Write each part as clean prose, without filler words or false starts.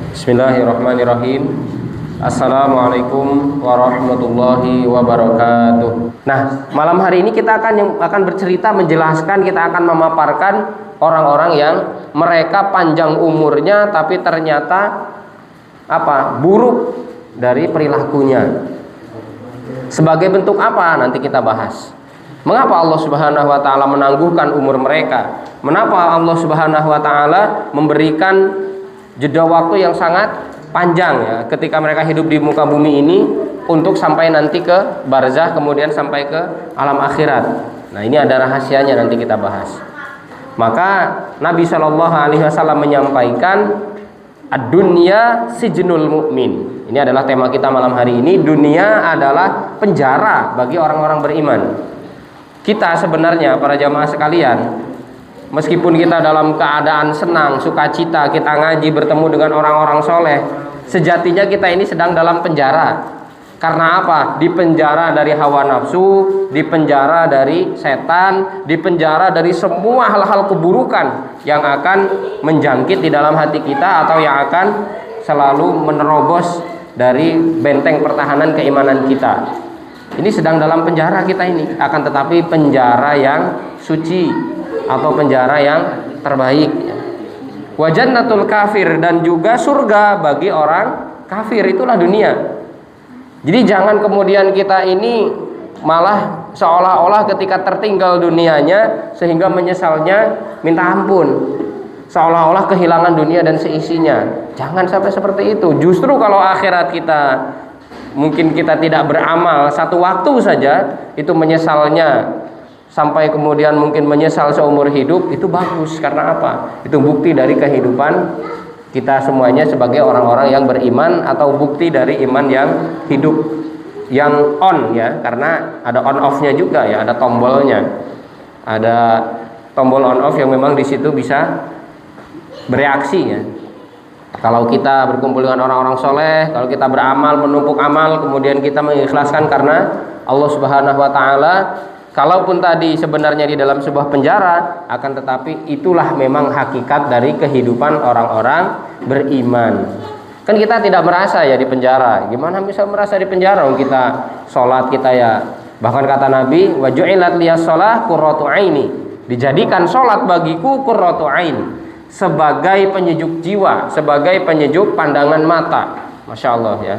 Bismillahirrahmanirrahim. Assalamualaikum warahmatullahi wabarakatuh. Nah, malam hari ini kita akan bercerita, menjelaskan, kita akan memaparkan orang-orang yang mereka panjang umurnya tapi ternyata buruk dari perilakunya. Sebagai bentuk apa? Nanti kita bahas. Mengapa Allah Subhanahu wa taala menangguhkan umur mereka? Mengapa Allah Subhanahu wa taala memberikan jeda waktu yang sangat panjang ya ketika mereka hidup di muka bumi ini untuk sampai nanti ke barzah, kemudian sampai ke alam akhirat. Nah, ini ada rahasianya, nanti kita bahas. Maka Nabi Shallallahu alaihi wasallam menyampaikan ad-dunya sijnul mu'min. Ini adalah tema kita malam hari ini. Dunia adalah penjara bagi orang-orang beriman. Kita sebenarnya para jamaah sekalian, meskipun kita dalam keadaan senang, sukacita, kita ngaji, bertemu dengan orang-orang soleh, sejatinya kita ini sedang dalam penjara. Karena apa? Dipenjara dari hawa nafsu, dipenjara dari setan, dipenjara dari semua hal-hal keburukan yang akan menjangkit di dalam hati kita atau yang akan selalu menerobos dari benteng pertahanan keimanan kita. Ini sedang dalam penjara kita ini, akan tetapi penjara yang suci atau penjara yang terbaik. Wa jannatul kafir, dan juga surga bagi orang kafir, itulah dunia. Jadi jangan kemudian kita ini malah seolah-olah ketika tertinggal dunianya sehingga menyesalnya minta ampun, seolah-olah kehilangan dunia dan seisinya. Jangan sampai seperti itu. Justru kalau akhirat kita, mungkin kita tidak beramal satu waktu saja, itu menyesalnya sampai kemudian mungkin menyesal seumur hidup, itu bagus. Karena apa? Itu bukti dari kehidupan kita semuanya sebagai orang-orang yang beriman, atau bukti dari iman yang hidup, yang on ya, karena ada on off-nya juga ya, ada tombolnya. Ada tombol on off yang memang di situ bisa bereaksi ya. Kalau kita berkumpul dengan orang-orang soleh, kalau kita beramal, menumpuk amal, kemudian kita mengikhlaskan karena Allah Subhanahu wa taala, kalaupun tadi sebenarnya di dalam sebuah penjara, akan tetapi itulah memang hakikat dari kehidupan orang-orang beriman. Kan kita tidak merasa ya di penjara. Gimana bisa merasa di penjara? Kita sholat kita ya. Bahkan kata Nabi, wa ju'ilat liyas shalah qurratu aini. Dijadikan sholat bagiku qurratu ain, sebagai penyejuk jiwa, sebagai penyejuk pandangan mata. Masya Allah ya,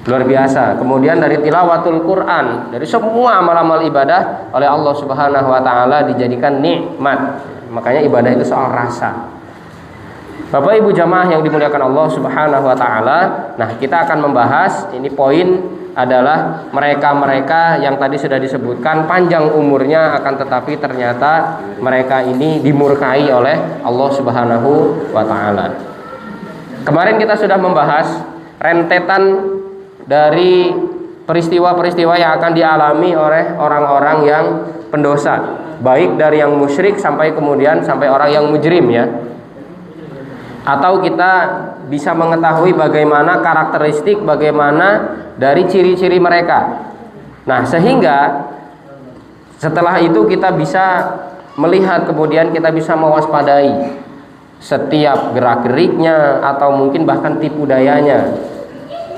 luar biasa. Kemudian dari tilawatul Quran, dari semua amal-amal ibadah oleh Allah Subhanahu wa taala dijadikan nikmat. Makanya ibadah itu soal rasa. Bapak Ibu jamaah yang dimuliakan Allah Subhanahu wa taala, nah kita akan membahas, ini poin adalah mereka-mereka yang tadi sudah disebutkan panjang umurnya, akan tetapi ternyata mereka ini dimurkai oleh Allah Subhanahu wa taala. Kemarin kita sudah membahas rentetan dari peristiwa-peristiwa yang akan dialami oleh orang-orang yang pendosa, baik dari yang musyrik sampai kemudian sampai orang yang mujrim ya. Atau kita bisa mengetahui bagaimana karakteristik, bagaimana dari ciri-ciri mereka. Nah, sehingga setelah itu kita bisa melihat, kemudian kita bisa mewaspadai setiap gerak-geriknya atau mungkin bahkan tipu dayanya.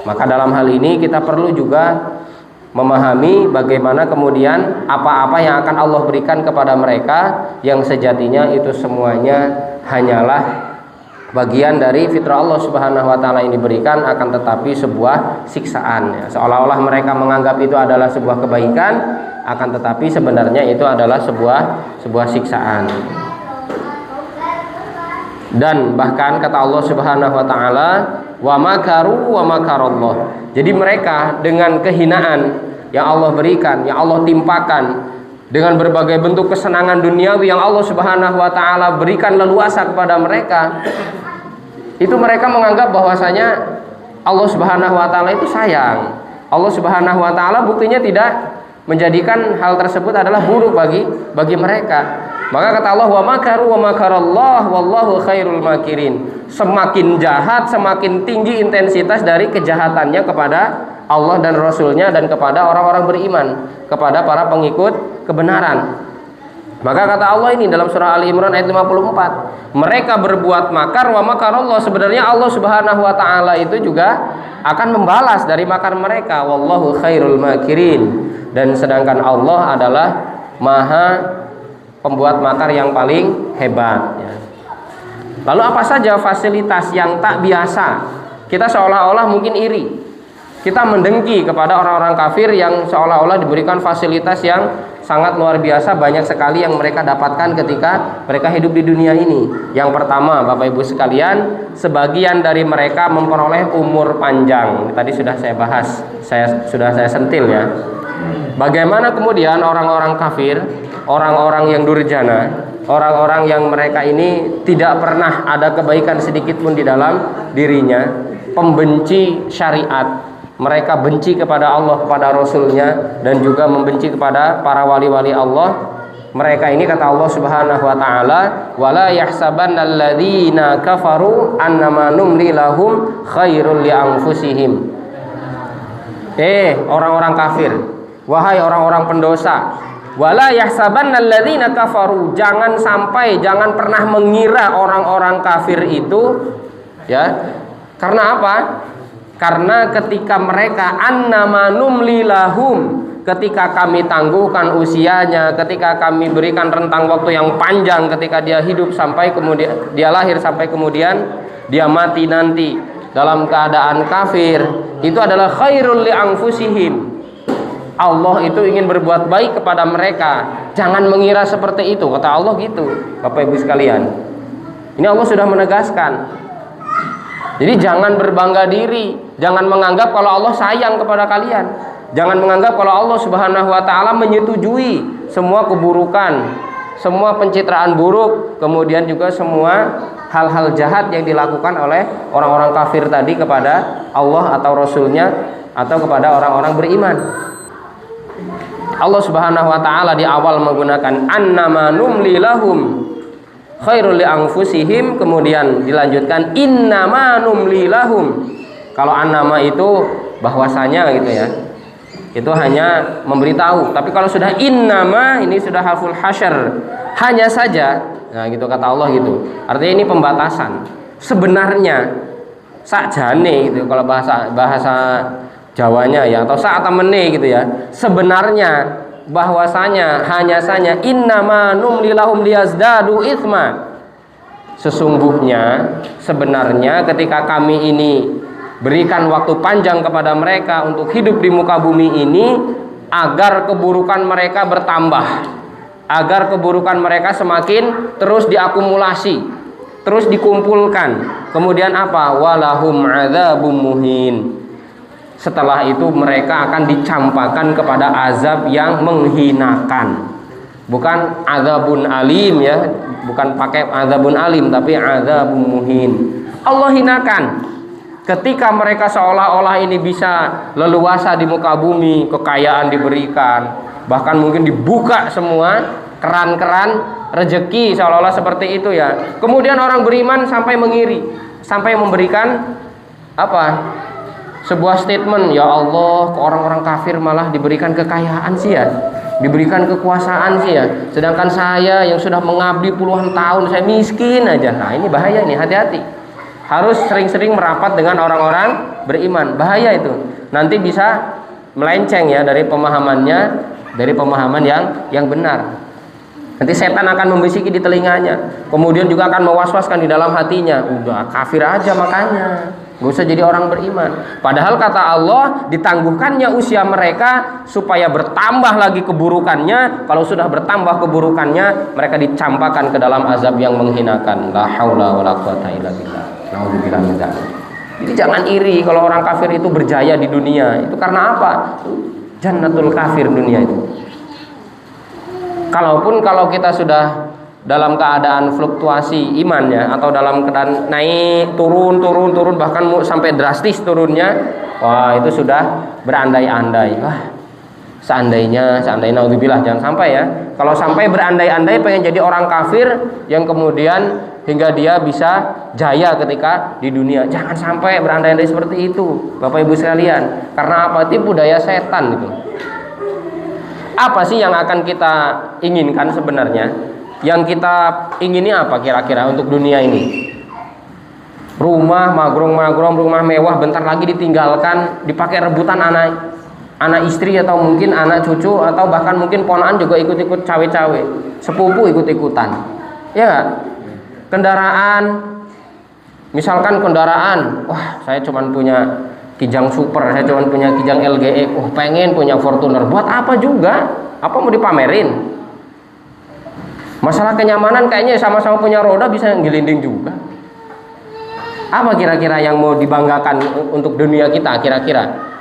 Maka dalam hal ini kita perlu juga memahami bagaimana kemudian apa-apa yang akan Allah berikan kepada mereka, yang sejatinya itu semuanya hanyalah bagian dari fitrah Allah Subhanahu wa taala yang diberikan, akan tetapi sebuah siksaan ya. Seolah-olah mereka menganggap itu adalah sebuah kebaikan, akan tetapi sebenarnya itu adalah sebuah siksaan. Dan bahkan kata Allah Subhanahu wa taala, wa makaru wa makarallah. Jadi mereka dengan kehinaan yang Allah berikan, yang Allah timpakan, dengan berbagai bentuk kesenangan duniawi yang Allah Subhanahu wa taala berikan leluasa kepada mereka, itu mereka menganggap bahwasanya Allah Subhanahu wa taala itu sayang. Allah Subhanahu wa taala buktinya tidak menjadikan hal tersebut adalah buruk bagi mereka. Maka kata Allah, wa makaru wa makarallah wallahu khairul makirin. Semakin jahat, semakin tinggi intensitas dari kejahatannya kepada Allah dan Rasulnya dan kepada orang-orang beriman, kepada para pengikut kebenaran. Maka kata Allah ini dalam surah Ali Imran ayat 54, mereka berbuat makar wa makarallah, sebenarnya Allah Subhanahu wa taala itu juga akan membalas dari makar mereka. Wallahu khairul makirin, dan sedangkan Allah adalah maha pembuat makar yang paling hebat ya. Lalu apa saja fasilitas yang tak biasa? Kita seolah-olah mungkin iri, kita mendengki kepada orang-orang kafir yang seolah-olah diberikan fasilitas yang sangat luar biasa, banyak sekali yang mereka dapatkan ketika mereka hidup di dunia ini. Yang pertama, Bapak Ibu sekalian, sebagian dari mereka memperoleh umur panjang. Ini tadi sudah saya bahas, sudah saya sentil ya. Bagaimana kemudian orang-orang kafir, orang-orang yang durjana, orang-orang yang mereka ini tidak pernah ada kebaikan sedikit pun di dalam dirinya, pembenci syariat, mereka benci kepada Allah, kepada Rasulnya, dan juga membenci kepada para wali-wali Allah. Mereka ini kata Allah Subhanahu wa taala, wala yahsabannalladzina kafaru annama numli lahum khairul li anfusihim. Orang-orang kafir, wahai orang-orang pendosa, wala yahsabannalladzina kafaru, jangan pernah mengira orang-orang kafir itu ya. Karena apa? Karena ketika mereka annama numli lahum, ketika kami tangguhkan usianya, ketika kami berikan rentang waktu yang panjang, ketika dia hidup sampai kemudian dia lahir sampai kemudian dia mati nanti dalam keadaan kafir, itu adalah khairul li anfusihim. Allah itu ingin berbuat baik kepada mereka. Jangan mengira seperti itu, kata Allah gitu. Bapak Ibu sekalian, ini Allah sudah menegaskan. Jadi jangan berbangga diri, jangan menganggap kalau Allah sayang kepada kalian, jangan menganggap kalau Allah Subhanahu wa taala menyetujui semua keburukan, semua pencitraan buruk, kemudian juga semua hal-hal jahat yang dilakukan oleh orang-orang kafir tadi kepada Allah atau Rasulnya, atau kepada orang-orang beriman. Allah Subhanahu wa taala di awal menggunakan annama numli lahum khairul li anfusihim, kemudian dilanjutkan innama numli lahum. Kalau annama itu bahwasanya gitu ya, itu hanya memberitahu. Tapi kalau sudah innama, ini sudah harful hasyr, hanya saja. Nah gitu kata Allah gitu. Artinya ini pembatasan. Sebenarnya sakjane gitu kalau bahasa Jawanya ya, atau saat temene gitu ya. Sebenarnya bahwasanya hanya saja innama numli lahum liyazdadu itsma. Sesungguhnya sebenarnya ketika kami ini berikan waktu panjang kepada mereka untuk hidup di muka bumi ini, agar keburukan mereka bertambah, agar keburukan mereka semakin terus diakumulasi, terus dikumpulkan. Kemudian apa? Walahum adzabum muhin. Setelah itu mereka akan dicampakkan kepada azab yang menghinakan. Bukan azabun alim ya, bukan pakai azabun alim, tapi azabun muhin. Allah hinakan ketika mereka seolah-olah ini bisa leluasa di muka bumi, kekayaan diberikan, bahkan mungkin dibuka semua keran-keran rezeki seolah-olah seperti itu ya. Kemudian orang beriman sampai mengiri, sampai memberikan apa? Sebuah statement, ya Allah, ke orang-orang kafir malah diberikan kekayaan sih ya, diberikan kekuasaan sih ya, sedangkan saya yang sudah mengabdi puluhan tahun saya miskin aja. Nah ini bahaya nih, hati-hati. Harus sering-sering merapat dengan orang-orang beriman, bahaya itu. Nanti bisa melenceng ya dari pemahamannya, dari pemahaman yang benar. Nanti setan akan membisiki di telinganya, kemudian juga akan mewaswaskan di dalam hatinya. Udah kafir aja makanya, gak usah jadi orang beriman. Padahal kata Allah, ditangguhkannya usia mereka supaya bertambah lagi keburukannya. Kalau sudah bertambah keburukannya, mereka dicampakkan ke dalam azab yang menghinakan. La haula wala quwata illa billah. Nauzubillah min dzalik. Jadi jangan iri kalau orang kafir itu berjaya di dunia. Itu karena apa? Jannatul kafir dunia itu. Kalaupun kalau kita sudah dalam keadaan fluktuasi imannya, atau dalam keadaan naik turun bahkan sampai drastis turunnya, wah itu sudah berandai-andai. Wah seandainya naudzubillah, jangan sampai ya. Kalau sampai berandai-andai pengen jadi orang kafir yang kemudian hingga dia bisa jaya ketika di dunia, jangan sampai berandai-andai seperti itu Bapak Ibu sekalian. Karena apa? Itu budaya setan itu. Apa sih yang akan kita inginkan sebenarnya? Yang kita ingini apa kira-kira untuk dunia ini? Rumah magrong-magrong, rumah mewah, bentar lagi ditinggalkan, dipakai rebutan anak istri atau mungkin anak cucu, atau bahkan mungkin ponakan juga ikut-ikut cawe-cawe, sepupu ikut-ikutan. Ya nggak? Kendaraan, misalkan kendaraan, wah saya cuman punya Kijang Super, saya cuman punya Kijang LGE, pengen punya Fortuner. Buat apa juga? Apa mau dipamerin? Masalah kenyamanan kayaknya sama-sama punya roda bisa gelinding juga. Apa kira-kira yang mau dibanggakan untuk dunia kita kira-kira?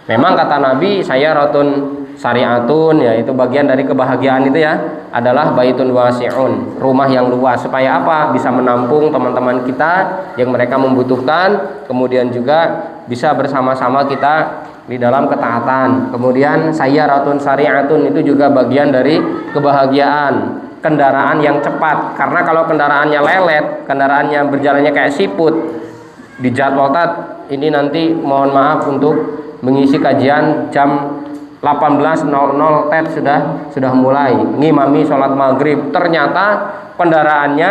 Memang kata Nabi, saya rotun syariatun, ya itu bagian dari kebahagiaan itu ya, adalah baitun wasi'un, rumah yang luas. Supaya apa? Bisa menampung teman-teman kita yang mereka membutuhkan, kemudian juga bisa bersama-sama kita di dalam ketaatan. Kemudian saya rotun syariatun itu juga bagian dari kebahagiaan. Kendaraan yang cepat, karena kalau kendaraannya lelet, kendaraannya berjalannya kayak siput, di jadwal ini nanti mohon maaf untuk mengisi kajian jam 18.00 sudah mulai ngimami sholat maghrib, ternyata kendaraannya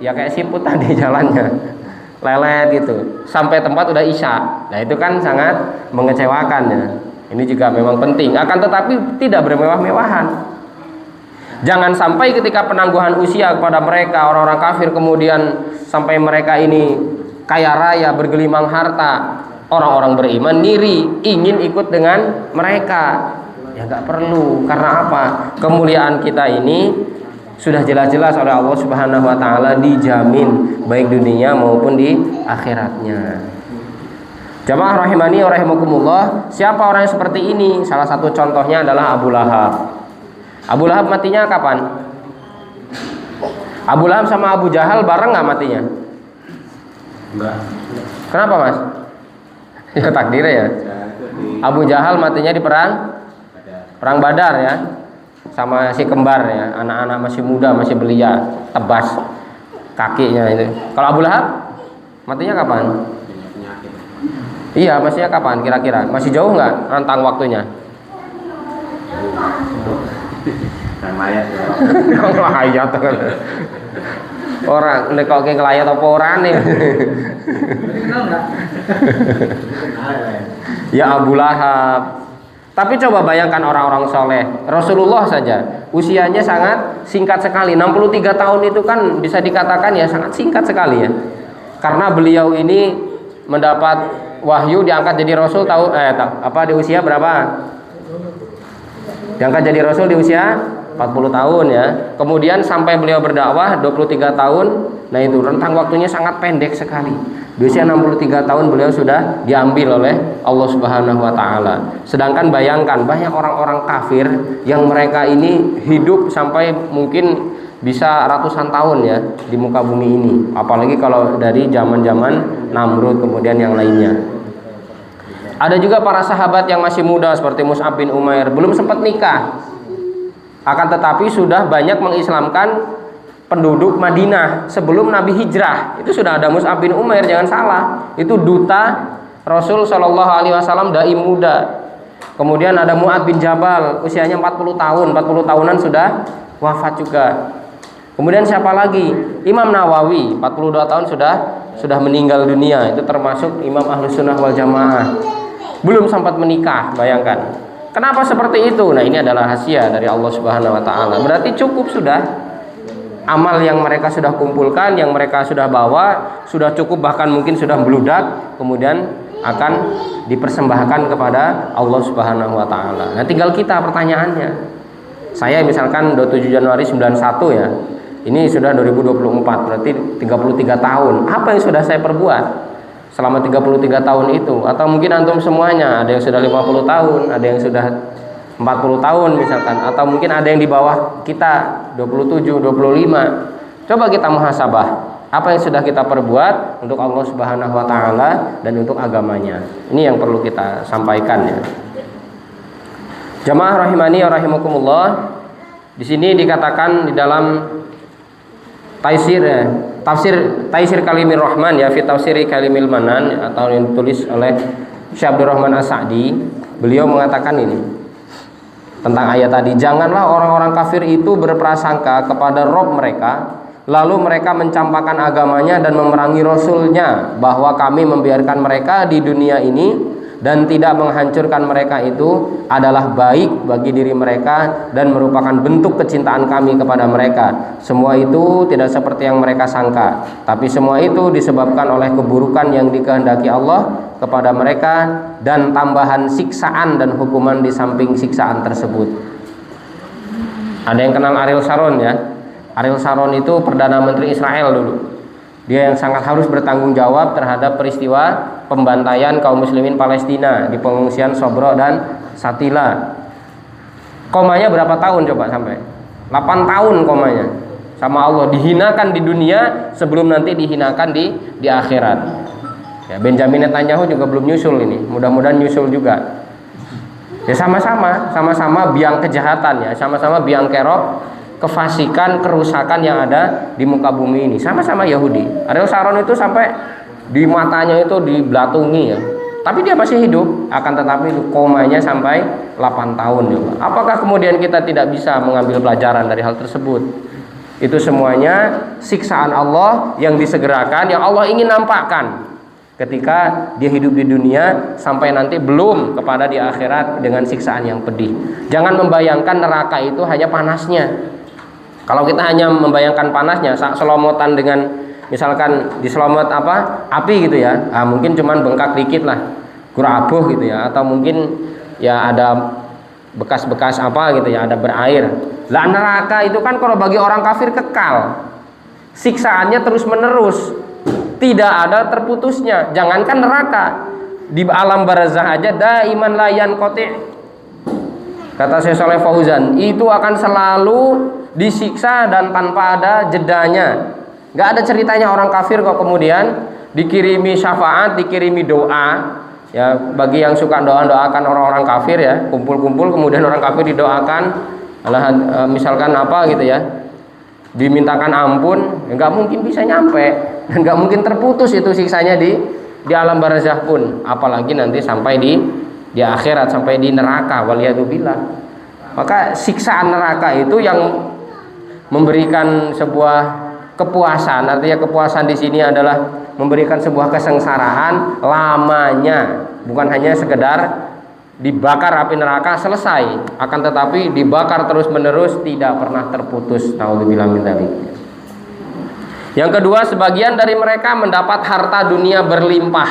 ya kayak siput tadi jalannya lelet gitu, sampai tempat udah isya. Nah itu kan sangat mengecewakan ya. Ini juga memang penting, akan tetapi tidak bermewah-mewahan. Jangan sampai ketika penangguhan usia kepada mereka orang-orang kafir, kemudian sampai mereka ini kaya raya bergelimang harta, orang-orang beriman ngiri ingin ikut dengan mereka. Ya nggak perlu. Karena apa? Kemuliaan kita ini sudah jelas-jelas oleh Allah Subhanahu wa taala dijamin baik dunia maupun di akhiratnya. Jamaah rahimani wa rahimakumullah, siapa orang yang seperti ini? Salah satu contohnya adalah Abu Lahab. Abu Lahab matinya kapan? Abu Lahab sama Abu Jahal bareng nggak matinya? Enggak. Kenapa mas? Ya takdirnya ya. Abu Jahal matinya di perang Badar ya, sama si kembar ya, anak-anak masih muda, masih belia, tebas kakinya itu. Kalau Abu Lahab matinya kapan? Iya, matinya kapan kira-kira? Masih jauh nggak rentang waktunya? Ngelayat ya. Ngelayat orang nek kok ngelayat apa orang nih? Ya Abu Lahab. Tapi coba bayangkan orang-orang soleh, Rasulullah saja usianya sangat singkat sekali, 63 tahun itu kan bisa dikatakan ya sangat singkat sekali ya. Karena beliau ini mendapat wahyu diangkat jadi Rasul di usia berapa? Diangkat jadi Rasul di usia 40 tahun ya. Kemudian sampai beliau berdakwah 23 tahun. Nah itu rentang waktunya sangat pendek sekali. Di usia 63 tahun beliau sudah diambil oleh Allah Subhanahu wa taala. Sedangkan bayangkan banyak orang-orang kafir yang mereka ini hidup sampai mungkin bisa ratusan tahun ya di muka bumi ini. Apalagi kalau dari zaman-zaman Namrud kemudian yang lainnya. Ada juga para sahabat yang masih muda seperti Mus'ab bin Umair, belum sempat nikah. Akan tetapi sudah banyak mengislamkan penduduk Madinah sebelum Nabi hijrah. Itu sudah ada Mus'ab bin Umair, jangan salah. Itu duta Rasul Shallallahu alaihi wasallam, dai muda. Kemudian ada Mu'ad bin Jabal, usianya 40 tahun, 40 tahunan sudah wafat juga. Kemudian siapa lagi? Imam Nawawi, 42 tahun sudah meninggal dunia. Itu termasuk Imam Ahlus Sunnah wal Jamaah. Belum sempat menikah, bayangkan. Kenapa seperti itu? Nah, ini adalah rahasia dari Allah Subhanahu wa taala. Berarti cukup sudah amal yang mereka sudah kumpulkan, yang mereka sudah bawa, sudah cukup, bahkan mungkin sudah meludak, kemudian akan dipersembahkan kepada Allah Subhanahu wa taala. Nah, tinggal kita pertanyaannya. Saya misalkan 27 Januari 91 ya. Ini sudah 2024, berarti 33 tahun. Apa yang sudah saya perbuat selama 33 tahun itu? Atau mungkin antum semuanya, ada yang sudah 50 tahun, ada yang sudah 40 tahun misalkan, atau mungkin ada yang di bawah kita 27, 25. Coba kita muhasabah, apa yang sudah kita perbuat untuk Allah Subhanahu wa taala dan untuk agamanya. Ini yang perlu kita sampaikan ya. Jamaah rahimani wa rahimakumullah. Di sini dikatakan di dalam tafsir Taisir Kalimir Rahman ya, fi tafsiri Kalimil Manan, atau yang ditulis oleh Syekh Abdurrahman As-Sa'di. Beliau mengatakan ini, tentang ayat tadi. Janganlah orang-orang kafir itu berprasangka kepada Rob mereka, lalu mereka mencampakkan agamanya dan memerangi Rasulnya, bahwa kami membiarkan mereka di dunia ini dan tidak menghancurkan mereka itu adalah baik bagi diri mereka dan merupakan bentuk kecintaan kami kepada mereka. Semua itu tidak seperti yang mereka sangka, tapi semua itu disebabkan oleh keburukan yang dikehendaki Allah kepada mereka dan tambahan siksaan dan hukuman di samping siksaan tersebut. Ada yang kenal Ariel Sharon ya? Ariel Sharon itu Perdana Menteri Israel dulu. Dia yang sangat harus bertanggung jawab terhadap peristiwa pembantaian kaum muslimin Palestina di pengungsian Sobro dan Shatila. Komanya berapa tahun coba sampai? 8 tahun komanya. Sama Allah, dihinakan di dunia sebelum nanti dihinakan di akhirat. Ya, Benjamin Netanyahu juga belum nyusul ini. Mudah-mudahan nyusul juga. Ya sama-sama biang kejahatan ya, sama-sama biang kerok kefasikan, kerusakan yang ada di muka bumi ini, sama-sama Yahudi. Ariel Sharon itu sampai di matanya itu dibelatungi ya, tapi dia masih hidup, akan tetapi itu komanya sampai 8 tahun juga. Apakah kemudian kita tidak bisa mengambil pelajaran dari hal tersebut? Itu semuanya siksaan Allah yang disegerakan, yang Allah ingin nampakkan ketika dia hidup di dunia, sampai nanti belum kepada di akhirat dengan siksaan yang pedih. Jangan membayangkan neraka itu hanya panasnya. Kalau kita hanya membayangkan panasnya, selomotan dengan misalkan diselomot api gitu ya, mungkin cuman bengkak dikit lah, kurabuh gitu ya, atau mungkin ya ada bekas-bekas gitu ya, ada berair. Lah neraka itu kan kalau bagi orang kafir kekal, siksaannya terus menerus, tidak ada terputusnya. Jangankan neraka, di alam barzah aja daiman layan qati'. Kata Syekh Shalih Fauzan, itu akan selalu disiksa dan tanpa ada jedanya. Gak ada ceritanya orang kafir kok kemudian dikirimi syafaat, dikirimi doa. Ya, bagi yang suka doakan orang-orang kafir ya, kumpul-kumpul kemudian orang kafir didoakan, misalkan gitu ya, dimintakan ampun, nggak mungkin bisa nyampe dan nggak mungkin terputus itu siksanya di alam barzah pun, apalagi nanti sampai di akhirat, sampai di neraka, waliyadzubillah. Maka siksaan neraka itu yang memberikan sebuah kepuasan. Artinya kepuasan di sini adalah memberikan sebuah kesengsaraan lamanya, bukan hanya sekedar dibakar api neraka selesai, akan tetapi dibakar terus menerus, tidak pernah terputus. Naudzubillah min dzalik. Yang kedua, sebagian dari mereka mendapat harta dunia berlimpah.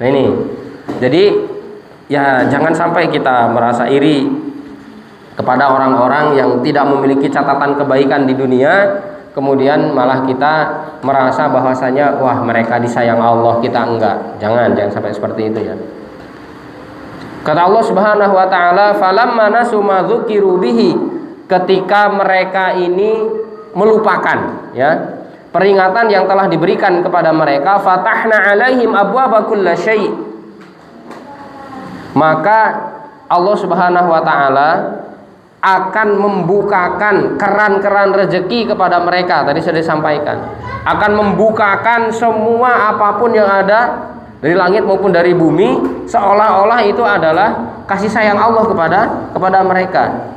Nah ini, jadi ya jangan sampai kita merasa iri kepada orang-orang yang tidak memiliki catatan kebaikan di dunia, kemudian malah kita merasa bahwasanya wah mereka disayang Allah, kita enggak. Jangan sampai seperti itu ya. Kata Allah Subhanahu wa taala, falamma nasu ma dzukiru bihi, ketika mereka ini melupakan ya peringatan yang telah diberikan kepada mereka, fatahna alaihim abwaaba kulli syai', maka Allah Subhanahu wa taala akan membukakan keran-keran rezeki kepada mereka. Tadi sudah disampaikan, akan membukakan semua apapun yang ada dari langit maupun dari bumi, seolah-olah itu adalah kasih sayang Allah kepada mereka.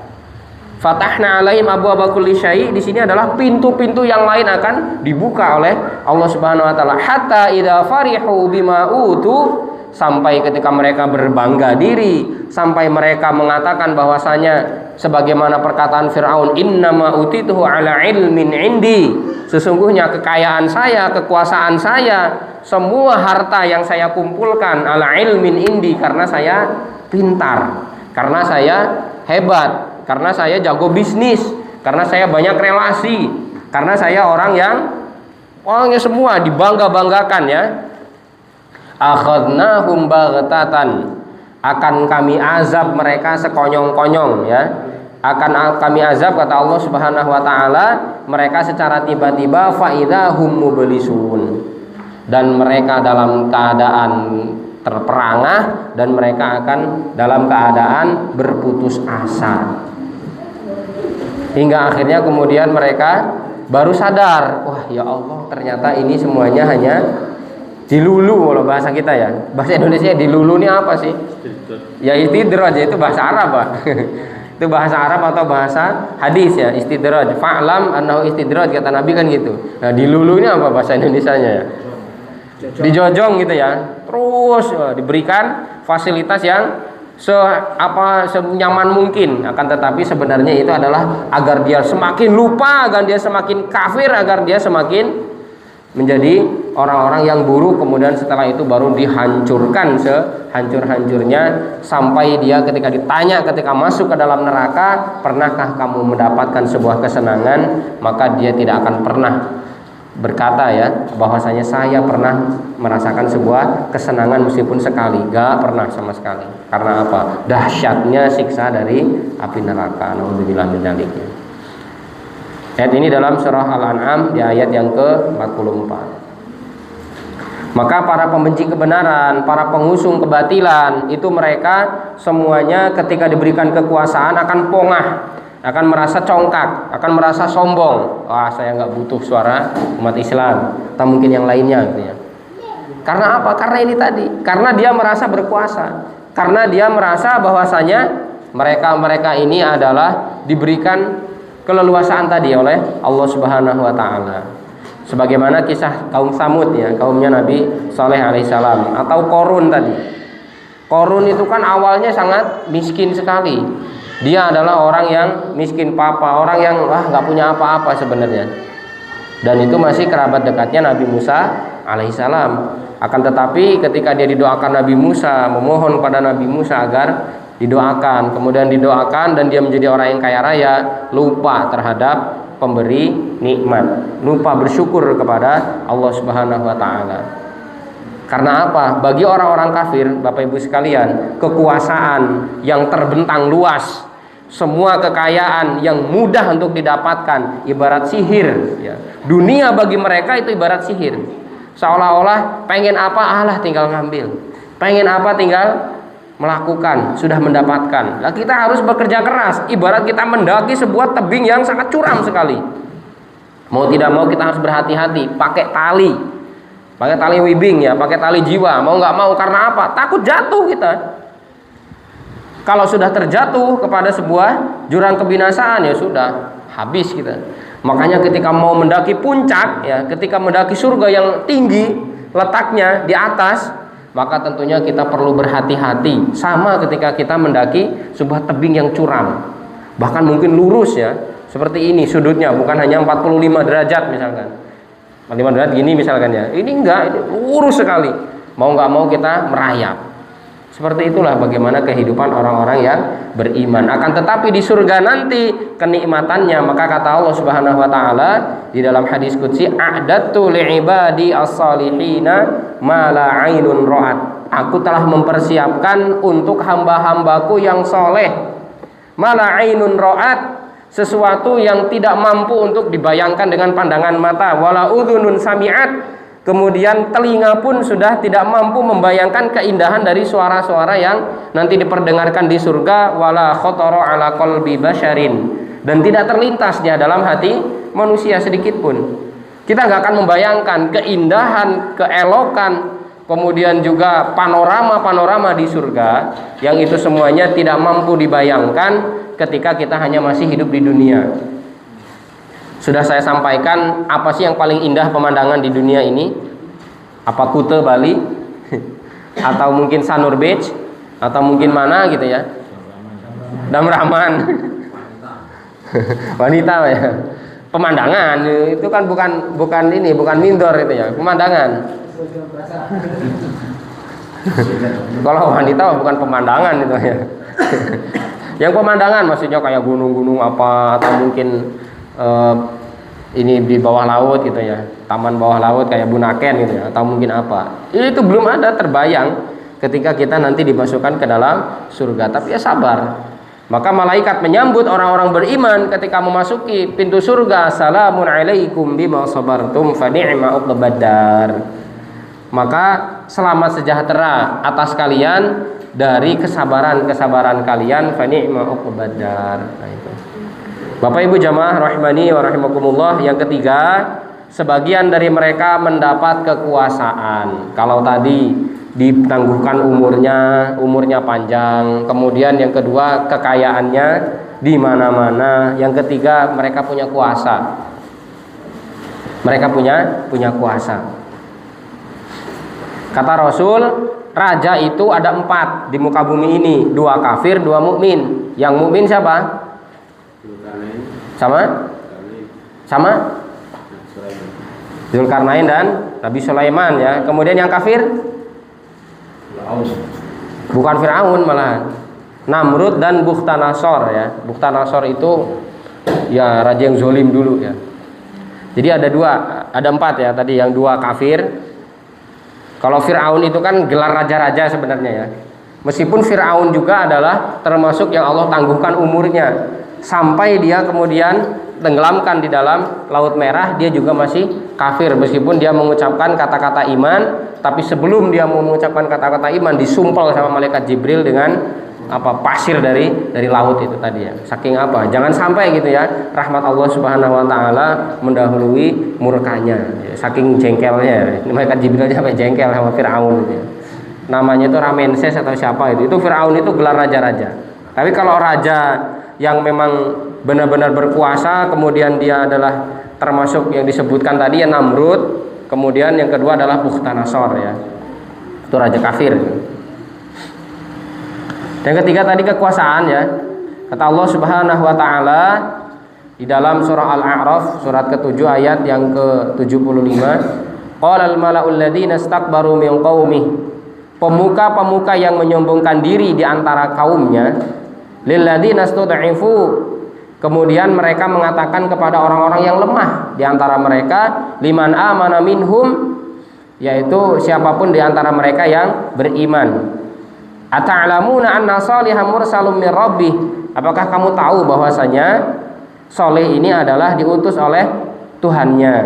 Fatahna alaihim abwaaba kulli syai', di sini adalah pintu-pintu yang lain akan dibuka oleh Allah Subhanahu wa taala. Hatta idza farihu bima utu, sampai ketika mereka berbangga diri, sampai mereka mengatakan bahwasanya sebagaimana perkataan Fir'aun, innama utituhu ala ilmin indi, sesungguhnya kekayaan saya, kekuasaan saya, semua harta yang saya kumpulkan ala ilmin indi, karena saya pintar, karena saya hebat, karena saya jago bisnis, karena saya banyak relasi, karena saya orangnya semua dibangga-banggakan ya. Akhadnahum baghtatan, akan kami azab mereka sekonyong-konyong ya. Akan kami azab, kata Allah Subhanahu wa taala, mereka secara tiba-tiba, fa idzahum mublisun, dan mereka dalam keadaan terperangah, dan mereka akan dalam keadaan berputus asa. Hingga akhirnya kemudian mereka baru sadar, wah ya Allah, ternyata ini semuanya hanya dilulu. Kalau bahasa kita ya, bahasa Indonesia dilulu ini apa sih? Ya istidraj, itu bahasa Arab Pak. Itu bahasa Arab atau bahasa hadis ya, istidraj. Fa'lam annahu istidraj, kata Nabi kan gitu. Nah, dilulu ini apa bahasa Indonesianya ya? Dijojong gitu ya. Terus diberikan fasilitas yang senyaman mungkin. Akan tetapi sebenarnya itu adalah agar dia semakin lupa, agar dia semakin kafir, agar dia semakin menjadi orang-orang yang buruk. Kemudian setelah itu baru dihancurkan sehancur-hancurnya, sampai dia ketika ditanya ketika masuk ke dalam neraka, pernahkah kamu mendapatkan sebuah kesenangan, maka dia tidak akan pernah berkata ya bahwasanya saya pernah merasakan sebuah kesenangan meskipun sekali. Gak pernah sama sekali. Karena apa? Dahsyatnya siksa dari api neraka. Nauzubillah min dzalik. Ayat ini dalam surah Al-An'am di ayat yang ke-44. Maka para pembenci kebenaran, para pengusung kebatilan, itu mereka semuanya ketika diberikan kekuasaan akan pongah, akan merasa congkak, akan merasa sombong. Wah, saya nggak butuh suara umat Islam, atau mungkin yang lainnya gitu ya. Karena apa? Karena ini tadi, karena dia merasa berkuasa, karena dia merasa bahwasanya mereka ini adalah diberikan keleluasaan tadi oleh Allah Subhanahu wa taala. Sebagaimana kisah kaum Samud ya, kaumnya Nabi Saleh alaihissalam, atau Qorun tadi. Qorun itu kan awalnya sangat miskin sekali. Dia adalah orang yang miskin papa, orang yang nggak punya apa-apa sebenarnya. Dan itu masih kerabat dekatnya Nabi Musa alaihissalam. Akan tetapi ketika dia didoakan Nabi Musa, memohon pada Nabi Musa agar didoakan, kemudian didoakan dan dia menjadi orang yang kaya raya, lupa terhadap pemberi nikmat, lupa bersyukur kepada Allah Subhanahu wa taala. Karena apa? Bagi orang-orang kafir, Bapak Ibu sekalian, kekuasaan yang terbentang luas, semua kekayaan yang mudah untuk didapatkan ibarat sihir ya. Dunia bagi mereka itu ibarat sihir. Seolah-olah pengen apa, tinggal ngambil. Pengen apa, tinggal melakukan, sudah mendapatkan. Nah, kita harus bekerja keras. Ibarat kita mendaki sebuah tebing yang sangat curam sekali. Mau tidak mau kita harus berhati-hati, pakai tali wibing ya, pakai tali jiwa. Mau nggak mau, karena apa? Takut jatuh kita. Kalau sudah terjatuh kepada sebuah jurang kebinasaan ya sudah, habis kita. Makanya ketika mau mendaki puncak ya, ketika mendaki surga yang tinggi letaknya di atas, maka tentunya kita perlu berhati-hati. Sama ketika kita mendaki sebuah tebing yang curam, bahkan mungkin lurus ya, seperti ini sudutnya, bukan hanya 45 derajat misalkan, 45 derajat gini misalkan ya. Ini enggak, ini lurus sekali. Mau nggak mau kita merayap. Seperti itulah bagaimana kehidupan orang-orang yang beriman. Akan tetapi di surga nanti kenikmatannya, maka kata Allah Subhanahu wa taala di dalam hadis qudsi, a'dadtu li'ibadi as-salihina ma la 'ainun ra'at. Aku telah mempersiapkan untuk hamba-hambaku yang soleh ma la 'ainun ra'at, sesuatu yang tidak mampu untuk dibayangkan dengan pandangan mata, wala udhunun sami'at, kemudian telinga pun sudah tidak mampu membayangkan keindahan dari suara-suara yang nanti diperdengarkan di surga, wala khatara ala qalbi basyarin, dan tidak terlintas di dalam hati manusia sedikit pun. Kita nggak akan membayangkan keindahan, keelokan, kemudian juga panorama-panorama di surga yang itu semuanya tidak mampu dibayangkan ketika kita hanya masih hidup di dunia. Sudah saya sampaikan apa sih yang paling indah pemandangan di dunia ini? Apa Kute Bali atau mungkin Sanur Beach atau mungkin mana gitu ya? Dam Rahman. Wanita ya. Pemandangan itu kan bukan mindor itu ya, pemandangan. Kalau wanita bukan pemandangan itu ya. Yang pemandangan maksudnya kayak gunung-gunung apa, atau mungkin ini di bawah laut gitu ya, taman bawah laut kayak Bunaken gitu ya, atau mungkin apa. Itu belum ada terbayang ketika kita nanti dimasukkan ke dalam surga. Tapi ya sabar. Maka malaikat menyambut orang-orang beriman ketika memasuki pintu surga, salamun alaikum bima sabartum fa ni'ma uqbadar. Maka selamat sejahtera atas kalian dari kesabaran kalian, fa ni'ma uqbadar. Nah itu. Bapak Ibu jamaah rahimani wa rahimakumullah, yang ketiga, sebagian dari mereka mendapat kekuasaan. Kalau tadi ditangguhkan umurnya panjang, kemudian yang kedua kekayaannya di mana-mana. Yang ketiga, mereka punya kuasa. Mereka punya kuasa. Kata Rasul, raja itu ada 4 di muka bumi ini, 2 kafir, 2 mukmin. Yang mukmin siapa? Sama Zulkarnain dan Nabi Sulaiman ya. Kemudian yang kafir? Bukan Firaun malahan. Namrud dan Bukhtanasor ya. Bukhtanasor itu ya raja yang zolim dulu ya. Jadi ada 4 ya tadi, yang 2 kafir. Kalau Firaun itu kan gelar raja-raja sebenarnya ya. Meskipun Firaun juga adalah termasuk yang Allah tangguhkan umurnya sampai dia kemudian tenggelamkan di dalam Laut Merah, dia juga masih kafir meskipun dia mengucapkan kata-kata iman. Tapi sebelum dia mau mengucapkan kata-kata iman, disumpel sama malaikat Jibril dengan pasir dari laut itu tadi ya. Saking jangan sampai gitu ya, rahmat Allah Subhanahu wa taala mendahului murkanya ya, saking jengkelnya. Malaikat Jibril sampai jengkel sama Firaun gitu ya. Namanya itu Ramenses atau siapa itu Firaun itu gelar raja-raja. Tapi kalau raja yang memang benar-benar berkuasa, kemudian dia adalah termasuk yang disebutkan tadi ya, Namrud, kemudian yang kedua adalah Bukhtanasor ya, itu raja kafir. Yang ketiga tadi kekuasaan ya. Kata Allah Subhanahu wa taala di dalam surah Al-A'raf surat ke-7 ayat yang ke-75, qalal mala'ul ladzina istakbaru min qaumih, pemuka-pemuka yang menyombongkan diri di antara kaumnya, lil ladzina istud'ifu, kemudian mereka mengatakan kepada orang-orang yang lemah di antara mereka, liman amana minhum, yaitu siapapun di antara mereka yang beriman. Ata'lamuna anna Salihan mursalun min rabbih, apakah kamu tahu bahwasanya Saleh ini adalah diutus oleh Tuhannya?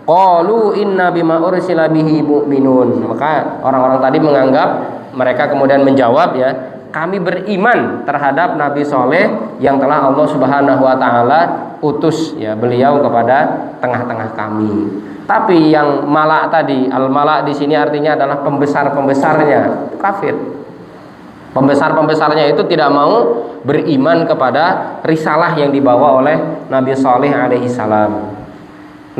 Qalu inna bima ursila bihi mu'minun. Maka orang-orang tadi menganggap, mereka kemudian menjawab ya, kami beriman terhadap Nabi Saleh yang telah Allah Subhanahu wa taala utus ya beliau kepada tengah-tengah kami. Tapi yang malak tadi, al-malak di sini artinya adalah pembesar-pembesarnya, kafir. Pembesar-pembesarnya itu tidak mau beriman kepada risalah yang dibawa oleh Nabi Saleh alaihi salam.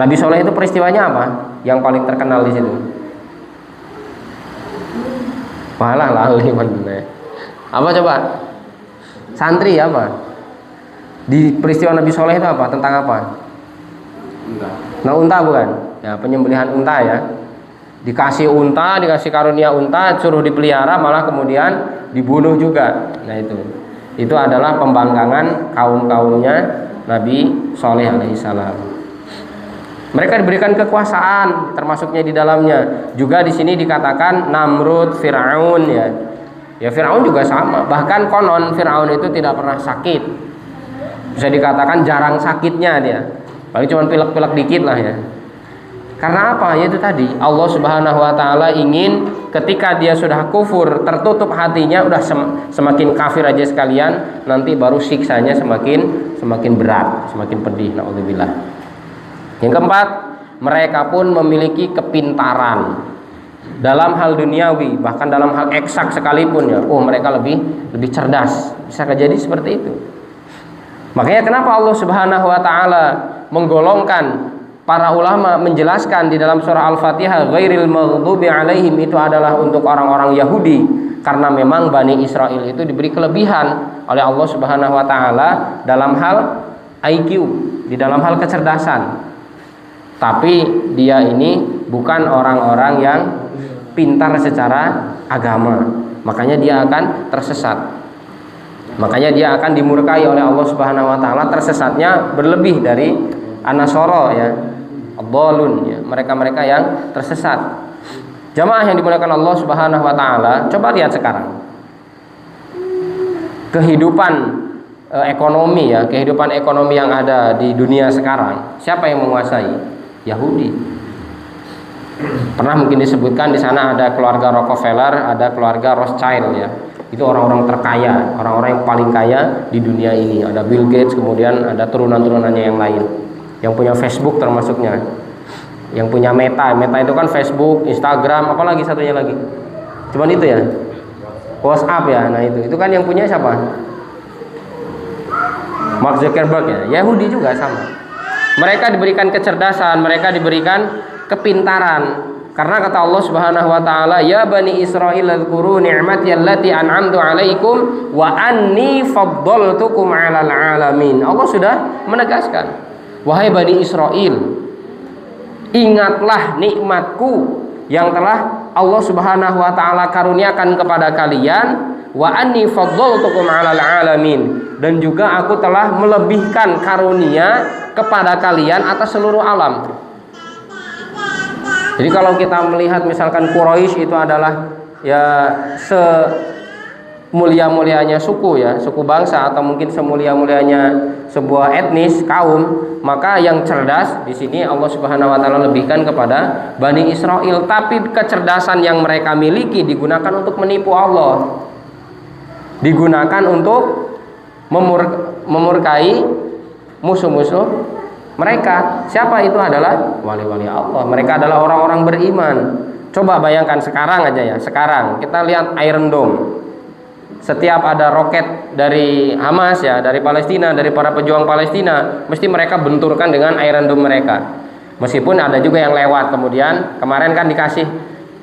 Nabi Saleh itu peristiwanya apa? Yang paling terkenal di situ. Malah lali bener. Apa coba? Santri apa? Di peristiwa Nabi Saleh itu apa? Tentang apa? Unta. Nah, unta bukan? Ya, penyembelihan unta ya. Dikasih unta, dikasih karunia unta, suruh dipelihara, malah kemudian dibunuh juga. Nah itu adalah pembangkangan kaum-kaumnya Nabi Saleh alaihissalam. Mereka diberikan kekuasaan, termasuknya di dalamnya. Juga di sini dikatakan Namrud, Firaun ya. Ya Firaun juga sama. Bahkan konon Firaun itu tidak pernah sakit. Bisa dikatakan jarang sakitnya dia. Paling cuma pilek-pilek dikit lah ya. Karena apa? Yaitu tadi Allah Subhanahu wa taala ingin ketika dia sudah kufur, tertutup hatinya, udah semakin kafir aja sekalian, nanti baru siksanya semakin berat, semakin pedih. Naudzubillah. Yang keempat, mereka pun memiliki kepintaran dalam hal duniawi, bahkan dalam hal eksak sekalipun ya. Mereka lebih cerdas. Bisa jadi seperti itu. Makanya kenapa Allah Subhanahu wa taala menggolongkan, para ulama menjelaskan di dalam surah Al-Fatihah, ghairil maghdubi alaihim, itu adalah untuk orang-orang Yahudi, karena memang Bani Israel itu diberi kelebihan oleh Allah Subhanahu wa taala dalam hal IQ, di dalam hal kecerdasan. Tapi dia ini bukan orang-orang yang pintar secara agama, makanya dia akan tersesat. Makanya dia akan dimurkai oleh Allah Subhanahu wa taala, tersesatnya berlebih dari An-Nasara ya, ad-dhalun ya, mereka-mereka yang tersesat. Jamaah yang dimuliakan Allah Subhanahu wa taala, coba lihat sekarang kehidupan ekonomi ya, kehidupan ekonomi yang ada di dunia sekarang. Siapa yang menguasai? Yahudi. Pernah mungkin disebutkan di sana ada keluarga Rockefeller, ada keluarga Rothschild ya. Itu orang-orang terkaya, orang-orang yang paling kaya di dunia ini. Ada Bill Gates, kemudian ada turunan-turunannya yang lain. Yang punya Facebook termasuknya, yang punya Meta itu kan Facebook, Instagram, apalagi satunya lagi, cuman itu ya, WhatsApp ya. Nah itu kan yang punya siapa? Mark Zuckerberg ya, Yahudi juga sama. Mereka diberikan kecerdasan, mereka diberikan kepintaran. Karena kata Allah Subhanahu wa taala, "Ya bani Israil dzkuru ni'mati allati an'amtu 'alaikum wa anni faddaltukum 'alal 'alamin." Allah sudah menegaskan, "Wahai bani Israil, ingatlah nikmatku yang telah Allah Subhanahu wa taala karuniakan kepada kalian, wa anni faddaltukum 'alal 'alamin." Dan juga aku telah melebihkan karunia kepada kalian atas seluruh alam. Jadi kalau kita melihat misalkan Quraisy itu adalah ya semulia-mulianya suku ya, suku bangsa, atau mungkin semulia-mulianya sebuah etnis kaum, maka yang cerdas di sini Allah Subhanahu wa taala lebihkan kepada Bani Israel. Tapi kecerdasan yang mereka miliki digunakan untuk menipu Allah, digunakan untuk memurkai musuh-musuh mereka. Siapa itu? Adalah wali-wali Allah. Mereka adalah orang-orang beriman. Coba bayangkan sekarang aja ya. Sekarang kita lihat Iron Dome. Setiap ada roket dari Hamas ya, dari Palestina, dari para pejuang Palestina, mesti mereka benturkan dengan Iron Dome mereka. Meskipun ada juga yang lewat. Kemudian kemarin kan dikasih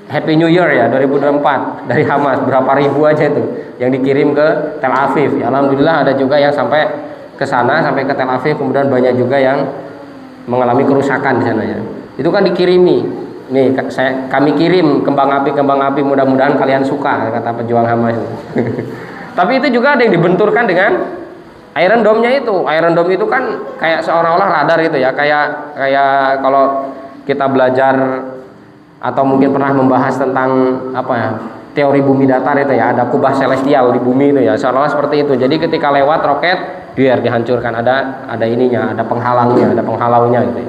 Happy New Year ya 2024 dari Hamas, berapa ribu aja itu yang dikirim ke Tel Aviv. Ya, alhamdulillah ada juga yang sampai ke sana, sampai ke Tel Aviv, kemudian banyak juga yang mengalami kerusakan di sana ya. Itu kan dikirimi. Nih, kami kirim kembang api, mudah-mudahan kalian suka, kata pejuang Hamas. Tapi itu juga ada yang dibenturkan dengan Iron Dome-nya itu. Iron Dome itu kan kayak seolah-olah radar gitu ya, kayak kalau kita belajar atau mungkin pernah membahas tentang apa ya, teori bumi datar itu ya, ada kubah celestial di bumi itu ya, seolah-olah seperti itu. Jadi ketika lewat roket biar dihancurkan, ada ininya, ada penghalangnya, ada penghalaunya gitu.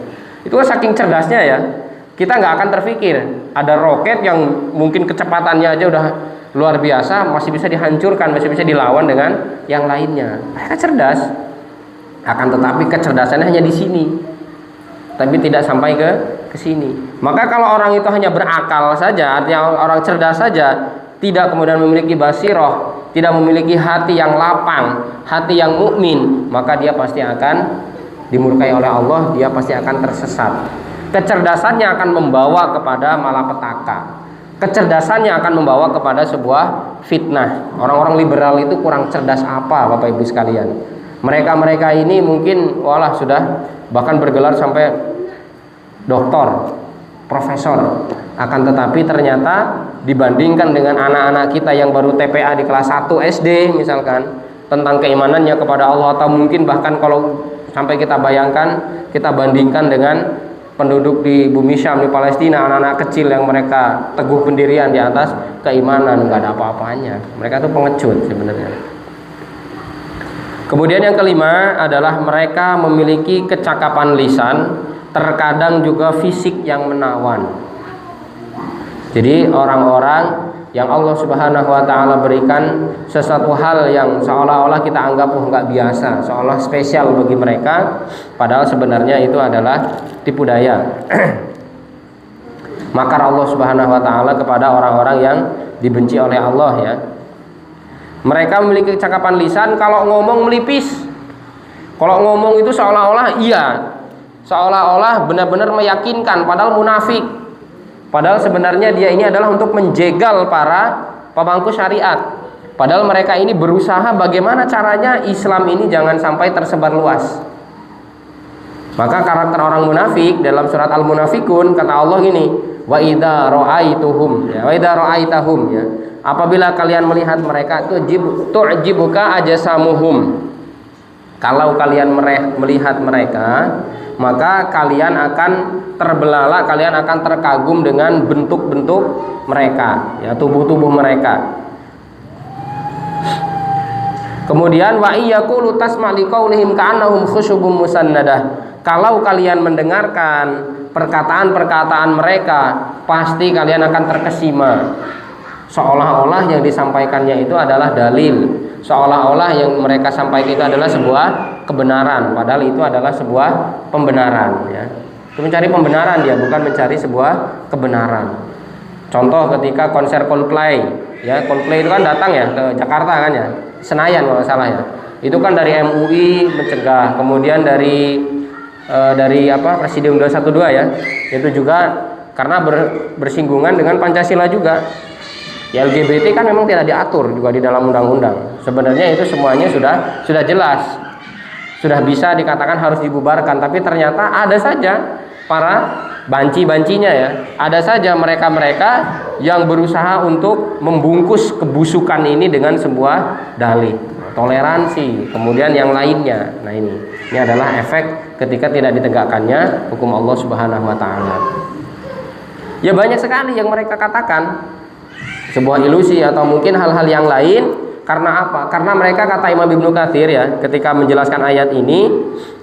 Itu kan saking cerdasnya ya. Kita nggak akan terpikir ada roket yang mungkin kecepatannya aja udah luar biasa, masih bisa dihancurkan, masih bisa dilawan dengan yang lainnya. Mereka cerdas. Akan tetapi kecerdasannya hanya di sini. Tapi tidak sampai ke sini. Maka kalau orang itu hanya berakal saja, artinya orang cerdas saja, tidak kemudian memiliki basiroh, tidak memiliki hati yang lapang, hati yang mukmin, maka dia pasti akan dimurkai oleh Allah, dia pasti akan tersesat. Kecerdasannya akan membawa kepada malapetaka. Kecerdasannya akan membawa kepada sebuah fitnah. Orang-orang liberal itu kurang cerdas apa, Bapak Ibu sekalian? Mereka ini mungkin walah sudah bahkan bergelar sampai doktor, profesor. Akan tetapi ternyata dibandingkan dengan anak-anak kita yang baru TPA di kelas 1 SD misalkan, tentang keimanannya kepada Allah, atau mungkin bahkan kalau sampai kita bayangkan, kita bandingkan dengan penduduk di bumi Syam, di Palestina, anak-anak kecil yang mereka teguh pendirian di atas keimanan, nggak ada apa-apanya. Mereka tuh pengecut sebenarnya. Kemudian yang kelima adalah mereka memiliki kecakapan lisan, terkadang juga fisik yang menawan. Jadi orang-orang yang Allah Subhanahu wa taala berikan sesuatu hal yang seolah-olah kita anggap nggak biasa, seolah spesial bagi mereka, padahal sebenarnya itu adalah tipu daya. Makar Allah Subhanahu wa taala kepada orang-orang yang dibenci oleh Allah ya. Mereka memiliki kecakapan lisan, kalau ngomong melipis. Kalau ngomong itu seolah-olah iya, seolah-olah benar-benar meyakinkan, padahal munafik. Padahal sebenarnya dia ini adalah untuk menjegal para pemangku syariat. Padahal mereka ini berusaha bagaimana caranya Islam ini jangan sampai tersebar luas. Maka karakter orang munafik dalam surat Al-Munafikun, kata Allah gini, wa idza ra'aituhum ya, wa idza ra'aitahum ya, apabila kalian melihat mereka, tu'jibuka ajsamuhum. Kalau kalian melihat mereka, maka kalian akan terbelalak, kalian akan terkagum dengan bentuk-bentuk mereka, ya, tubuh-tubuh mereka. Kemudian wa iyaqulu tasma' liqaulihim ka'annahum khusyubun musannadah. Kalau kalian mendengarkan perkataan-perkataan mereka, pasti kalian akan terkesima. Seolah-olah yang disampaikannya itu adalah dalil, seolah-olah yang mereka sampaikan itu adalah sebuah kebenaran, padahal itu adalah sebuah pembenaran ya. Itu mencari pembenaran dia, bukan mencari sebuah kebenaran. Contoh ketika konser Coldplay ya, Coldplay itu kan datang ya ke Jakarta kan ya, Senayan kalau nggak salah ya. Itu kan dari MUI mencegah, kemudian dari Presidium 212 ya, itu juga karena bersinggungan dengan Pancasila juga. Ya, LGBT kan memang tidak diatur juga di dalam undang-undang. Sebenarnya itu semuanya sudah jelas, sudah bisa dikatakan harus dibubarkan, tapi ternyata ada saja para banci-bancinya ya, ada saja mereka-mereka yang berusaha untuk membungkus kebusukan ini dengan sebuah dalih toleransi, kemudian yang lainnya. Nah, ini adalah efek ketika tidak ditegakkannya hukum Allah Subhanahu wa taala. Ya, banyak sekali yang mereka katakan sebuah ilusi atau mungkin hal-hal yang lain. Karena apa? Karena mereka, kata Imam Ibnu Katsir ya, ketika menjelaskan ayat ini,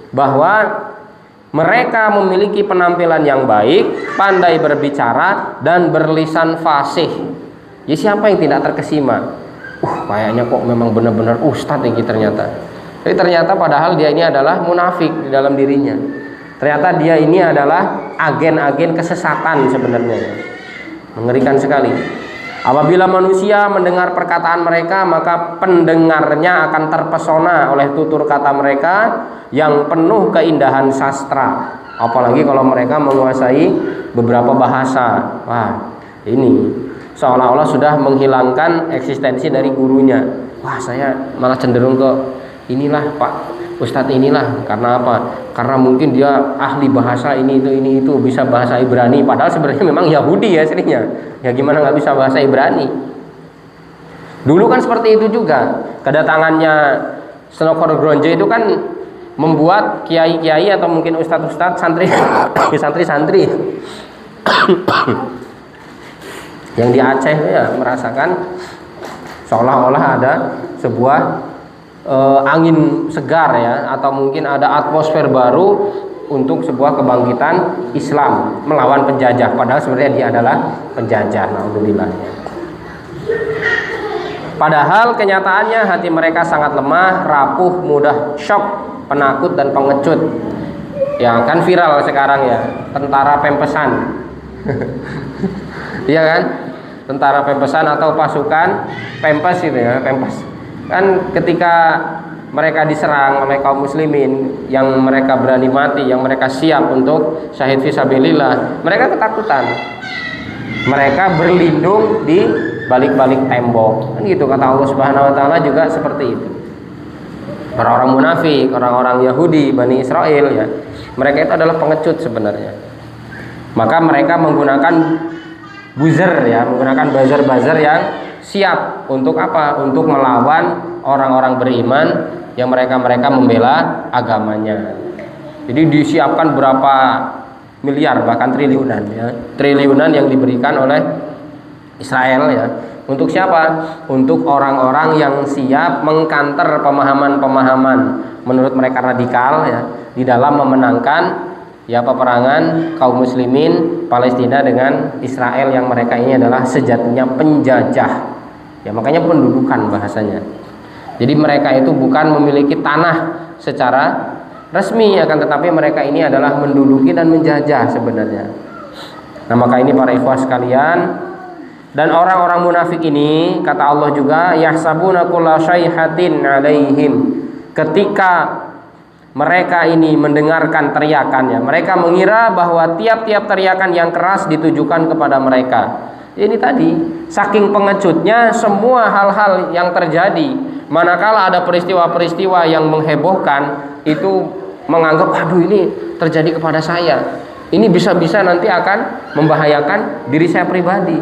bahwa mereka memiliki penampilan yang baik, pandai berbicara dan berlisan fasih. Ya, siapa yang tidak terkesima? Kayaknya kok memang benar-benar ustadz ini ternyata. Tapi ternyata padahal dia ini adalah munafik di dalam dirinya. Ternyata dia ini adalah agen-agen kesesatan sebenarnya. Mengerikan sekali. Apabila manusia mendengar perkataan mereka, maka pendengarnya akan terpesona oleh tutur kata mereka yang penuh keindahan sastra. Apalagi kalau mereka menguasai beberapa bahasa. Wah, ini seolah-olah sudah menghilangkan eksistensi dari gurunya. Wah, saya malah cenderung ke inilah Pak Ustadz inilah. Karena apa? Karena mungkin dia ahli bahasa ini itu bisa bahasa Ibrani, padahal sebenarnya memang Yahudi ya aslinya. Ya gimana nggak bisa bahasa Ibrani? Dulu kan seperti itu juga. Kedatangannya Senokor Gronje itu kan membuat kiai-kiai atau mungkin ustadz-ustadz santri-santri yang di Aceh ya merasakan seolah-olah ada sebuah angin segar ya, atau mungkin ada atmosfer baru untuk sebuah kebangkitan Islam melawan penjajah, padahal sebenarnya dia adalah penjajah. Alhamdulillah. Padahal kenyataannya hati mereka sangat lemah, rapuh, mudah shock, penakut dan pengecut. Ya kan viral sekarang ya, tentara pempesan. Iya kan? Tentara pempesan atau pasukan pempes itu ya, pempes. Kan ketika mereka diserang oleh kaum muslimin yang mereka berani mati, yang mereka siap untuk syahid fisabilillah, mereka ketakutan. Mereka berlindung di balik-balik tembok. Kan gitu kata Allah Subhanahu wa taala juga seperti itu. Orang-orang munafik, orang-orang Yahudi, Bani Israel ya, mereka itu adalah pengecut sebenarnya. Maka mereka menggunakan buzzer ya, menggunakan buzzer-buzzer yang siap untuk apa? Untuk melawan orang-orang beriman yang mereka membela agamanya. Jadi disiapkan berapa miliar bahkan triliunan ya, triliunan yang diberikan oleh Israel ya. Untuk siapa? Untuk orang-orang yang siap mengkanter pemahaman-pemahaman menurut mereka radikal ya, di dalam memenangkan ya peperangan kaum muslimin Palestina dengan Israel yang mereka ini adalah sejatinya penjajah. Ya makanya pendudukan bahasanya. Jadi mereka itu bukan memiliki tanah secara resmi, akan tetapi mereka ini adalah menduduki dan menjajah sebenarnya. Nah maka ini para ikhwah sekalian, dan orang-orang munafik ini kata Allah juga, yahsabuna kulla syaihatin alaihim. Ketika mereka ini mendengarkan teriakannya, mereka mengira bahwa tiap-tiap teriakan yang keras ditujukan kepada mereka. Ini tadi, saking pengecutnya semua hal-hal yang terjadi, manakala ada peristiwa-peristiwa yang menghebohkan, itu menganggap, aduh ini terjadi kepada saya, ini bisa-bisa nanti akan membahayakan diri saya pribadi.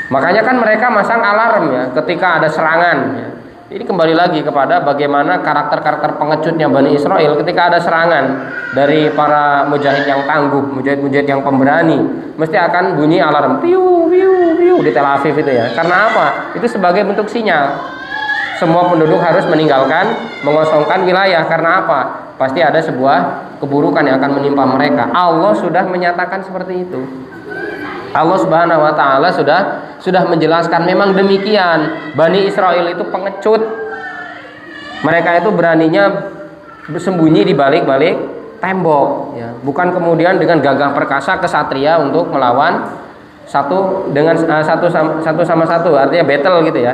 Makanya kan mereka masang alarm ya ketika ada serangan ya. Ini kembali lagi kepada bagaimana karakter-karakter pengecutnya Bani Israel ketika ada serangan dari para mujahid yang tangguh, mujahid-mujahid yang pemberani, mesti akan bunyi alarm piu piu piu di Tel Aviv itu ya. Karena apa? Itu sebagai bentuk sinyal semua penduduk harus meninggalkan, mengosongkan wilayah. Karena apa? Pasti ada sebuah keburukan yang akan menimpa mereka. Allah sudah menyatakan seperti itu. Allah Subhanahu wa taala sudah menjelaskan memang demikian. Bani Israel itu pengecut. Mereka itu beraninya bersembunyi di balik-balik tembok ya. Bukan kemudian dengan gagah perkasa kesatria untuk melawan satu sama satu, artinya battle gitu ya.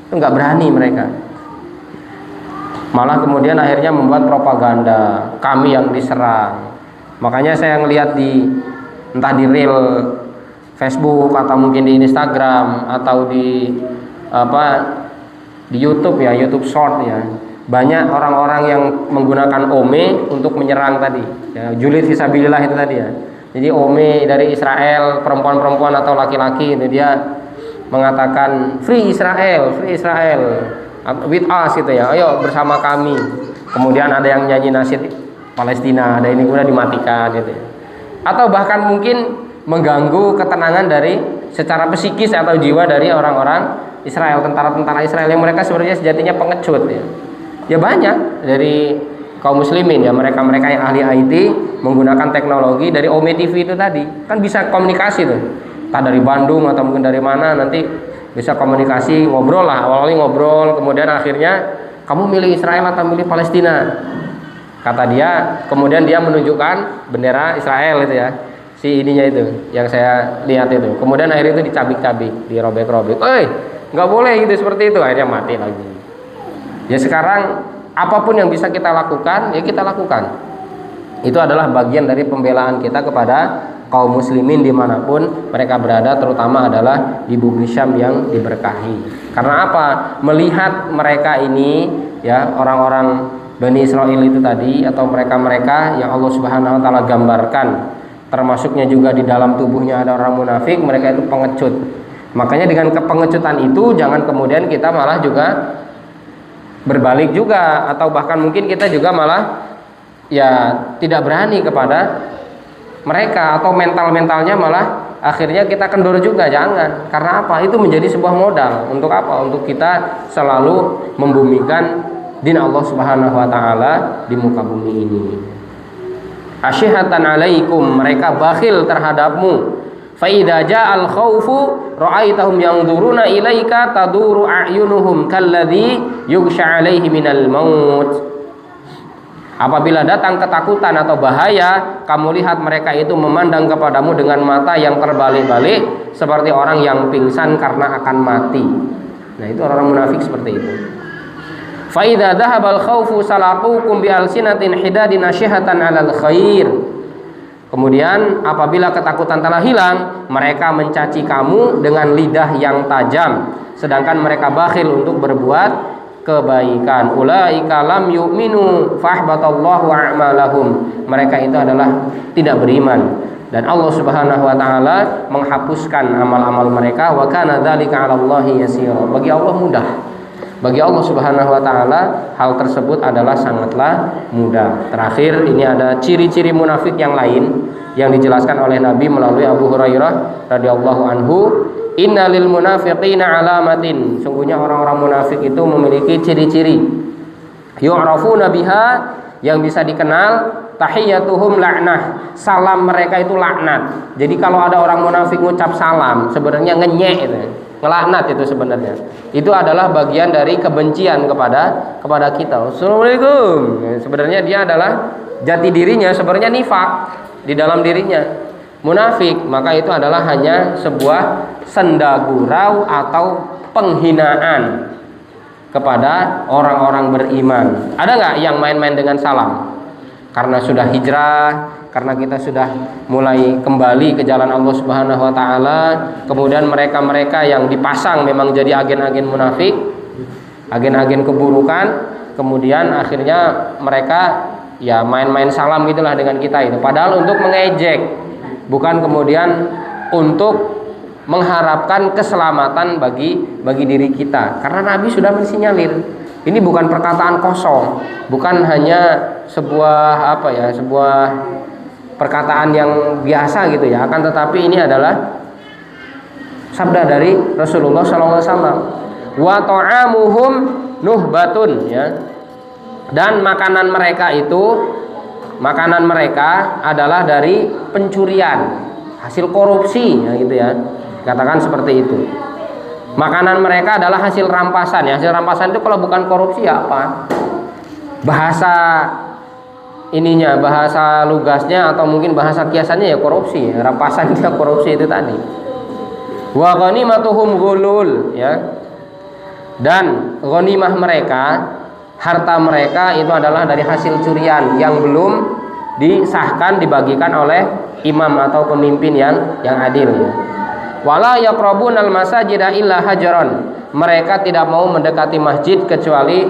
Itu enggak berani mereka. Malah kemudian akhirnya membuat propaganda, kami yang diserang. Makanya saya ngelihat entah di reel Facebook atau mungkin di Instagram atau di YouTube ya, YouTube Short ya, banyak orang-orang yang menggunakan OME untuk menyerang tadi ya, julid fisabilillah itu tadi ya. Jadi OME dari Israel, perempuan-perempuan atau laki-laki itu dia mengatakan free Israel with us gitu ya, ayo bersama kami. Kemudian ada yang nyanyi nasyid Palestina, ada ini kemudian dimatikan gitu ya. Atau bahkan mungkin mengganggu ketenangan dari secara psikis atau jiwa dari orang-orang Israel, tentara-tentara Israel yang mereka sebenarnya sejatinya pengecut ya. Ya banyak dari kaum muslimin ya, mereka-mereka yang ahli IT menggunakan teknologi dari OME TV itu tadi. Kan bisa komunikasi tuh. Entah dari Bandung atau mungkin dari mana, nanti bisa komunikasi, ngobrol lah, awalnya ngobrol, kemudian akhirnya kamu milih Israel atau milih Palestina? Kata dia, kemudian dia menunjukkan bendera Israel itu ya. Si ininya itu yang saya lihat itu. Kemudian akhirnya itu dicabik-cabik, dirobek-robek. Nggak boleh gitu seperti itu, akhirnya mati lagi. Ya sekarang apapun yang bisa kita lakukan, ya kita lakukan. Itu adalah bagian dari pembelaan kita kepada kaum muslimin dimanapun mereka berada, terutama adalah di bumi Syam yang diberkahi. Karena apa? Melihat mereka ini ya, orang-orang Bani Israel itu tadi, atau mereka-mereka yang Allah Subhanahu wa taala gambarkan, termasuknya juga di dalam tubuhnya ada orang munafik, mereka itu pengecut. Makanya dengan kepengecutan itu jangan kemudian kita malah juga berbalik juga, atau bahkan mungkin kita juga malah ya tidak berani kepada mereka, atau mentalnya malah akhirnya kita kendor juga. Jangan. Karena apa? Itu menjadi sebuah modal untuk apa? Untuk kita selalu membumikan din Allah Subhanahu wa taala di muka bumi ini. Asyihatan alaikum, mereka bakhil terhadapmu. Fa idza ja'al khaufu ra'aitahum yanzuruna ilaika taduru a'yunuhum kalladzi yughsha 'alaihi minal maut. Apabila datang ketakutan atau bahaya, kamu lihat mereka itu memandang kepadamu dengan mata yang terbalik-balik seperti orang yang pingsan karena akan mati. Nah, itu orang munafik seperti itu. Fa idza dhahabal khaufu salaqukum bi alsinatin hidadin asyihatan 'alal khair. Kemudian apabila ketakutan telah hilang, mereka mencaci kamu dengan lidah yang tajam, sedangkan mereka bakhil untuk berbuat kebaikan. Ulaika lam yu'minu fahbatallahu a'malahum. Mereka itu adalah tidak beriman dan Allah Subhanahu wa taala menghapuskan amal-amal mereka. Wa kana dzalika 'alallahi yasira. Bagi Allah mudah. Bagi Allah Subhanahu wa taala hal tersebut adalah sangatlah mudah. Terakhir, ini ada ciri-ciri munafik yang lain yang dijelaskan oleh Nabi melalui Abu Hurairah radhiyallahu anhu. Innalil munafiqina alamatin. Sungguhnya orang-orang munafik itu memiliki ciri-ciri. Yu'rafuna biha, yang bisa dikenal. Tahiyyatuhum la'nah. Salam mereka itu laknat. Jadi kalau ada orang munafik ngucap salam, sebenarnya ngenyek itu. Ngelaknat itu sebenarnya. Itu adalah bagian dari kebencian kepada kita. Assalamualaikum. Sebenarnya dia adalah jati dirinya sebenarnya nifak di dalam dirinya. Munafik, maka itu adalah hanya sebuah senda gurau atau penghinaan kepada orang-orang beriman. Ada nggak yang main-main dengan salam? Karena sudah hijrah, karena kita sudah mulai kembali ke jalan Allah Subhanahu wa taala, kemudian mereka-mereka yang dipasang memang jadi agen-agen munafik, agen-agen keburukan, kemudian akhirnya mereka ya main-main salam gitulah dengan kita itu. Padahal untuk mengejek, bukan kemudian untuk mengharapkan keselamatan bagi diri kita. Karena Nabi sudah mensinyalir, ini bukan perkataan kosong, bukan hanya sebuah sebuah perkataan yang biasa gitu ya, akan tetapi ini adalah sabda dari Rasulullah SAW. Wa ta'amuhum nuhbatun, ya. Dan makanan mereka adalah dari pencurian, hasil korupsi, ya gitu ya. Katakan seperti itu. Makanan mereka adalah hasil rampasan, ya. Hasil rampasan itu kalau bukan korupsi ya apa? Bahasa ininya, bahasa lugasnya atau mungkin bahasa kiasannya ya korupsi, rampasan dia korupsi itu tadi. Wa ghanimatuhum ghulul, ya. Dan ghanimah mereka harta mereka itu adalah dari hasil curian yang belum disahkan dibagikan oleh imam atau pemimpin yang adil. Wala yaqrabunal masajida illa hajaran. Mereka tidak mau mendekati masjid kecuali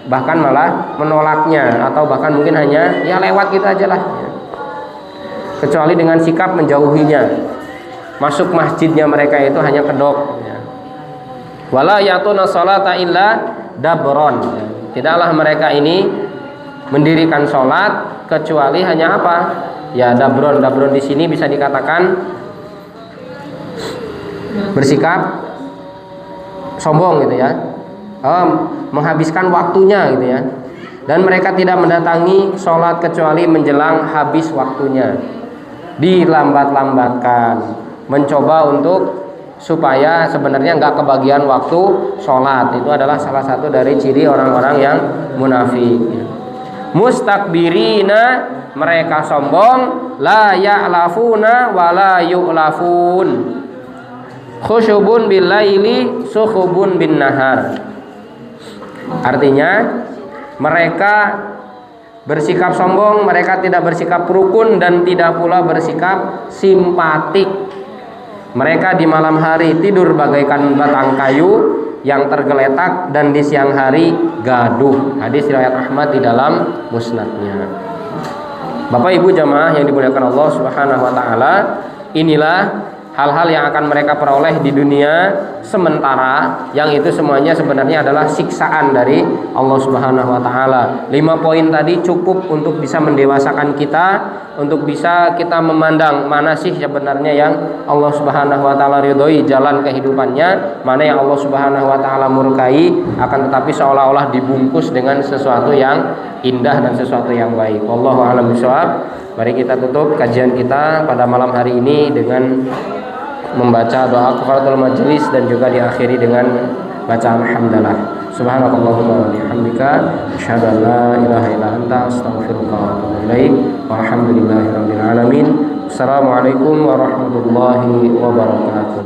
bahkan malah menolaknya, atau bahkan mungkin hanya ya lewat gitu aja lah, kecuali dengan sikap menjauhinya. Masuk masjidnya mereka itu hanya kedok. Wala yatuna sholata illa dabron. Tidaklah mereka ini mendirikan sholat kecuali hanya apa? Ya dabron. Dabron di sini bisa dikatakan bersikap sombong gitu ya, menghabiskan waktunya gitu ya. Dan mereka tidak mendatangi sholat kecuali menjelang habis waktunya, dilambat-lambatkan, mencoba untuk supaya sebenarnya nggak kebagian waktu sholat. Itu adalah salah satu dari ciri orang-orang yang munafik. Mustakbirina, mereka sombong, la ya'lafuna wa la yu'lafun, khusyubun bil laili sukhubun bin nahar. Artinya mereka bersikap sombong, mereka tidak bersikap rukun dan tidak pula bersikap simpatik. Mereka di malam hari tidur bagaikan batang kayu yang tergeletak, dan di siang hari gaduh. Hadis riwayat Ahmad di dalam musnadnya. Bapak Ibu jamaah yang dimuliakan Allah Subhanahu wa taala, inilah hal-hal yang akan mereka peroleh di dunia sementara, yang itu semuanya sebenarnya adalah siksaan dari Allah Subhanahu wa taala. 5 poin tadi cukup untuk bisa mendewasakan kita, untuk bisa kita memandang mana sih sebenarnya yang Allah Subhanahu wa taala ridhoi jalan kehidupannya, mana yang Allah Subhanahu wa taala murkai, akan tetapi seolah-olah dibungkus dengan sesuatu yang indah dan sesuatu yang baik. Wallahu a'lam bishawab. Mari kita tutup kajian kita pada malam hari ini dengan membaca doa kafaratul majelis dan juga diakhiri dengan bacaan hamdalah. Subhanakallahumma wa bihamdika asyhadu an la ilaha illa anta astaghfiruka wa atubu ilaik. Walhamdulillahirabbil alamin. Assalamualaikum warahmatullahi wabarakatuh.